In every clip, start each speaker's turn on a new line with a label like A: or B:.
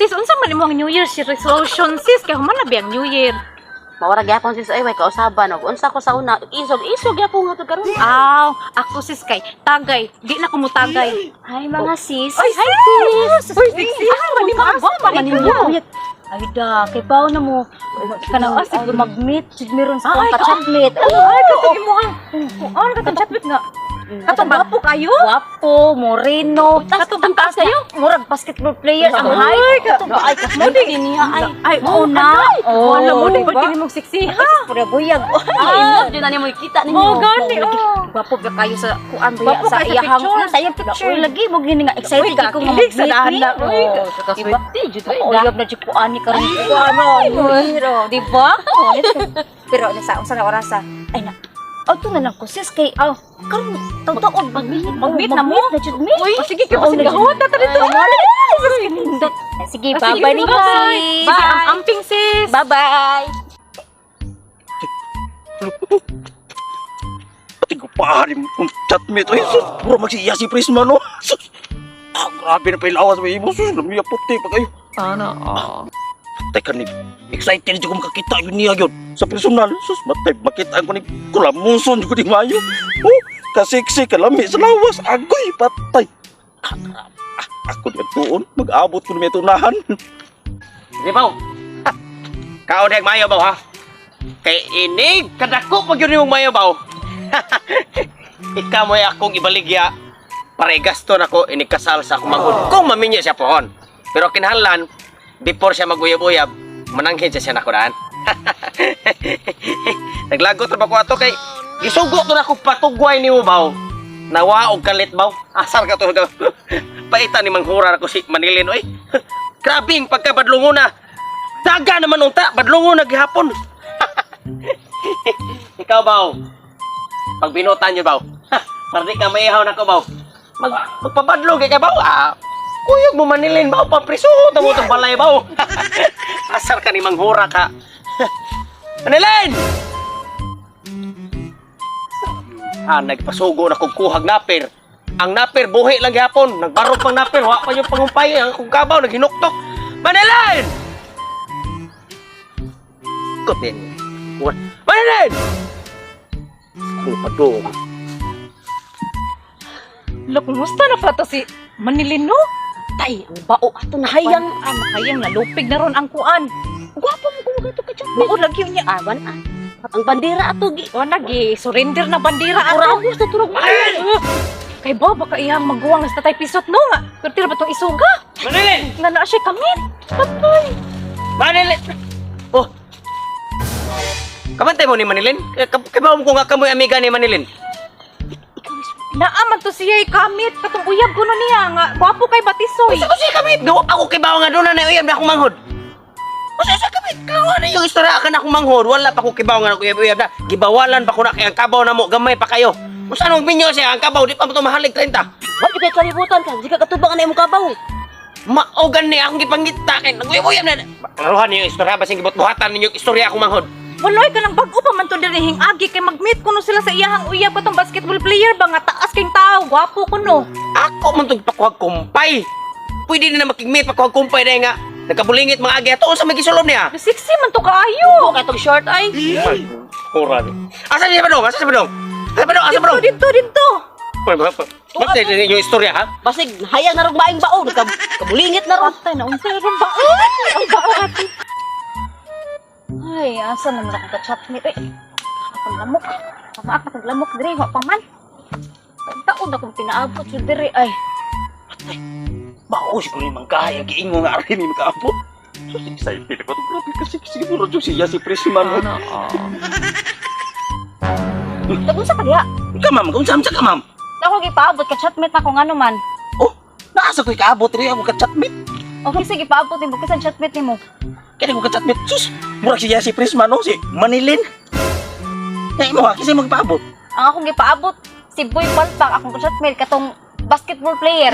A: Sis, unsa man imong New Year's resolution sis? Kaya human na ba ang New Year?
B: Mawara gyapon sis ay way kausaban og unsa ko sa una isog gyapon nga to karon.
A: Ako sis kay tagay. Di na ko mo tagay.
B: Hi mga sis.
A: Ay, hi sis! Uy, sis! Mani mo ba? Mani mo.
B: Ay da, kay bao na mo. Kanang asig mag-meet, meron sa
A: Ay,
B: ka-chocolate.
A: Ay, kasi mo ang. Ano ka chatbit nga? Katong gwapo kayo?
B: Guwapo, moreno.
A: Katong taas kayo?
B: Murag basketball player ang
A: Ay,
B: height.
A: katong
B: Ay, kasmudi niya ay.
A: Ay,
B: Una.
A: Oh, wala mo din ba kini mong sexy ha?
B: Pura buyag. Ay, yun na niyo makita ninyo.
A: Oh, gani, oh.
B: Gwapo ba kayo sa kuan ba
A: Gwapo
B: sa
A: kayo sa
B: iyahang
A: picture.
B: sa iyang picture lagi mo gini nga excited
A: Uy,
B: ko nga
A: kakilig sa
B: mag-meet
A: daan
B: ni.
A: na. Uy,
B: Oh,
A: kakaswerte, jud ay.
B: oh, yab na jud kuan ni karon. Pero, di ba? Pero sa unsa na orasa? Ay na. Auto na lang ko sis kay karon taw-taon mag-meet na mo.
A: Uy, sige, kaya pasig gahot na dito.
B: Sige,
A: Ah,
B: bye-bye ni
A: Sige, ang amping sis.
B: Bye-bye.
C: Pati ko pahari mong chatmate. Ay, sus, puro magsiya si Prisma, no? Sus, grabe na pa yung lawas may imo. Sus, lamiya puti pa kayo.
A: Sana,
C: Teka ni, excited dyan ko makakita yun niya yun. Sa personal, sus, matay, makita ko ni kulamuson ko di mayo. Oh, kasiksi, kalami sa lawas. Agoy, patay. Ako di tuon, mag-abot ko na may tunahan.
D: Di ba? Kao dek mayo ba ha? Kay inig kadako pag yun yung mayo ba? Ikaw mo akong ibaligya para igasto na ko inikasal sa akong manghod. Kung maminyo siya pohon. Pero kinahanglan before siya maguyab-uyab, mananghid siya nako daan. Naglagot ra ba ko ato kay gisugo to na ko patugway ni mo ba? Nawa og kalit ba? Asar ka to. Paita ni manghura ko si Manilin oy. Grabing pagkabadlungon na. Daga naman unta, badlungon na gihapon. Ikaw ba? Pag binutan niyo ba? Para di ka maihaw na ko ba? Magpabadlong kay ka ba? Kuyog mo Manilin ba? Papriso, tamo itong balay ba? Asar ka ni manghura ka. Manilin! Nagpasugo na kong kuhag napir. Ang napir, buhi lang gihapon. Nagbarog pang napir, wak pa yung pangumpay. Ang kong kabaw, naghinuktok. Manilin! Kutin. Manilin! Ano pa doon?
A: Look, kumusta na pa to si Manilin, no?
B: Tay, ang bao ato na hayang.
A: Makayang nalupig na ron ang kuan.
B: Gwapo mo kung gato ka chat.
A: Mao lagi niya.
B: Awan ang bandera ato gi.
A: O, nag-surrender na bandera ato.
B: Uragos na turog.
A: Kay ba, baka iyang magguwang sa tatay pisot, no nga. Pero tira ba itong isuga?
D: Manilin!
A: Nga na siya kamit. Patay.
D: Manilin! Oh! Kamantay mo ni Manilin? Kabaw mo ko nga kamoy amiga ni Manilin.
A: Naaman to siya kamit. Katong uyab ko no niya nga. Gwapo kay Batisoy.
D: Kasi kami, ako kibaw nga doon na uyab na akong manghod. Kasi sa kami, kawa na yung istorya ka na akong manghod. Wala pa ko kibaw nga uyab na. Gibawalan pa ko na kaya ang kabaw na mo. Gamay pa kayo. Kung saan mong minyo siya, ang kabaw, di pa mo ito mahalig 30.
B: Bakit kay kalibutan ka? Di ka katubang na imong kabaw.
D: Maogan ni akong gipangita kay nag-uyab na. Laruhan niyo yung istorya, basing gibot-buhatan ninyo yung istorya akong manghod.
A: Waloy ka nang bago pa man to dirihing agi kay mag-meet kuno sila sa iyahang uyab katong basketball player ba nga taas kayong tao. Gwapo kuno.
D: Ako man itong pakuhag kumpay. Pwede na makigmit pakuhag kumpay na nga. Nagkabulingit mga agi. Ito sa magisulom niya.
A: Sexy man to kaayo.
B: Oo, katong short ay.
D: Kuran. Asan niya ba dong? Asan siya ba dong? Asan ba dong? Asan ba dong?
A: Dito.
D: Bakit yung istorya ha?
B: Basig hayang na rog maing bao, kabulingit na ron.
A: Patay na unsa ron ba? Ang bao ati. Ay, asa man ako ka-chat ni eh. Ang lamok. Sama ka lamok dire wa pa man. Taon akong pinaabot jud dire ay.
C: Baos ko ni Manggay, ang giingo nga rin ni Makapo. Sus, excited ako. Grabe kasi siguro siya si Prisma, no?
B: Tagong sa kaya.
C: Ika, ma'am, kung saan ka, ma'am?
B: Ako gipaabot ka chatmate na kung ano man.
C: Oh, naasa ko'y kaabot rin ako ka-chatmate.
B: Okay, sige, paabot din mo kasi chatmate ni mo.
C: Kaya ko ka-chatmate. Sus, murag siya si Prisma, no? Si Manilin. Kaya mo ha, kasi magpaabot.
B: Ang akong gipaabot, si Boy Palpak, akong chatmate, katong basketball player.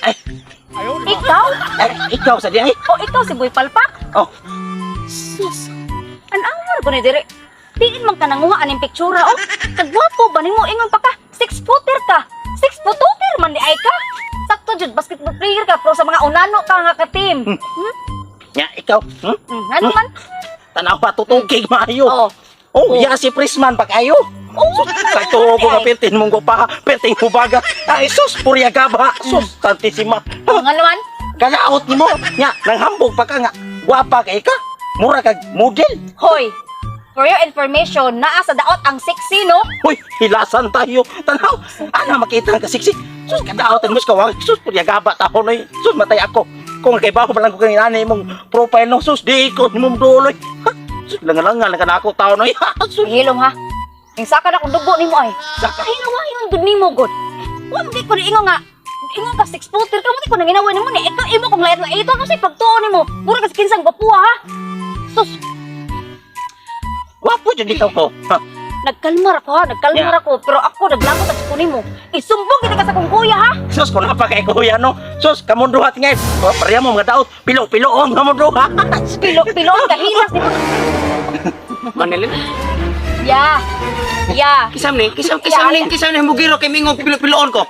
C: Ay,
B: Ikaw?
C: ikaw sa diay.
B: O, ikaw si Boy Palpak?
C: Oh,
B: Sus. Anang ko ni dire. Diin man ka nanguha aning pictura, oh. Kagwapo ba nimo ingon pa ka? 6-footer ka. 6-footer man di ay ka. ka, pero sa mga unano ka nga ka-team.
C: Nya, ikaw,
B: Ano man?
C: tanaw pa tutugig maayo.
B: Oo.
C: Oh, ya si Prisman pa kayo. Oh, kay tuho ko nga pertin mong pa, pertin mo baga. Ay, sus, purya gaba. Sus, tantisima.
B: Ano man?
C: Kagaot ni mo. Nya, nang hambog pa ka nga. Guwapa kay ka. Mura kag model.
B: Hoy, for your information, naa sa daot ang sexy, no?
C: Uy, hilasan tayo. Tanaw, ana makita ka siksi. Sus, kadaotan mo sa kawang. Sus, purya gaba taho na sus, matay ako. Kung kay baho pa lang ko kay nanay mong profile no, sus, di ko ni mong duloy. Ha? Sus, langalangan lang ako tao na. Sus,
B: Hilom ha. Yung saka na kung dugo ni mo ay.
C: Saka?
B: Ay, nawayon dun ni mo, God. Wala di ko na ingo nga. Ingo ka 6 footer ka mo di ko nang ginawa ni mo ni. Ikaw imo kung layat na ito ano say pagtuon ni mo. Mura ka sa kinsang bapuha ha. Sus,
C: wapo dyan dito ko. Ha?
B: nagkalmar ako ha. Nagkalmar ako. Pero ako naglagot at ko ni mo. Isumbong kita ka sa kong kuya ha.
C: Sus, kung apa kay kuya no. Sus, kamunduhat ngay. Pariya mo mga daot. Pilo-pilo ang kamunduhat.
B: Pilo kahilas ni mo.
D: Manilin.
B: Ya. Ya.
D: Kisam ni mugiro kay mingong pilo-piloon ko.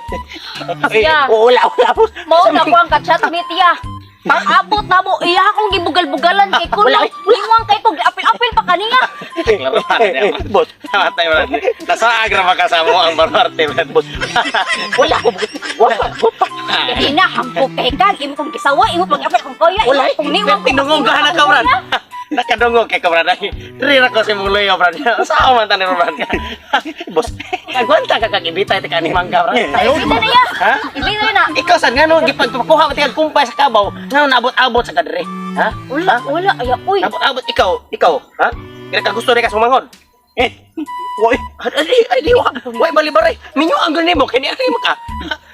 B: Ya.
C: Wala.
B: Mao na ko ang kachat ni tiya. Pag-abot na mo, iya akong gibugal-bugalan kay kulo. Liwang kay ko, apil-apil pa kaniya.
C: Boss,
D: Matay mo. Nasa agra makasamo ang bararte.
C: boss. Wala ko. Wala.
B: Hindi na, hampok kay kag. Imo kong kisawa, imo pag-apil kong kuya.
C: Wala.
B: Kung niwang ko
D: Tinungong ka na ka, Brad. Nakadungog kay ka, Brad. Diri na ko si mong luyo, Brad. Saan man tanin, Brad?
C: Boss.
D: Kagwanta ka kagibitay ti kaning mangga, Brad.
B: Hindi na ya.
D: Ha?
B: Hindi na.
D: Ikaw sad ngano gipagpakuha mo tingag kumpay sa kabaw, ngano nabot-abot sa kadre? Ha?
B: Wala. Ay, uy.
D: Nabot-abot ikaw, ha? Kira ka gusto ni ka sumangon.
C: Woy.
D: Ay, di wa. Way balibaray. Minyo ang gani mo, kini ari mo ka.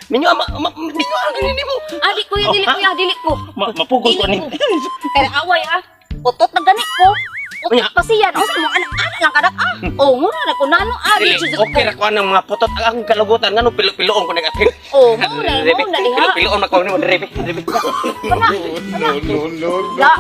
D: Minyo ang gani mo.
B: Adi ko, dili ko.
C: Mapugos ko ni.
B: Kaya away ha. Utot na gani ko. Utot pa siya. Ang sa mga anak lang kanak ah. Oh, mura na ko nano adi.
D: Dili, okay ra ko ang mga putot ang akong kalugutan ngano pilo-piloon ko nag-apil.
B: Oh, mura diha.
D: Pilo-piloon makuha nimo dire.
B: La.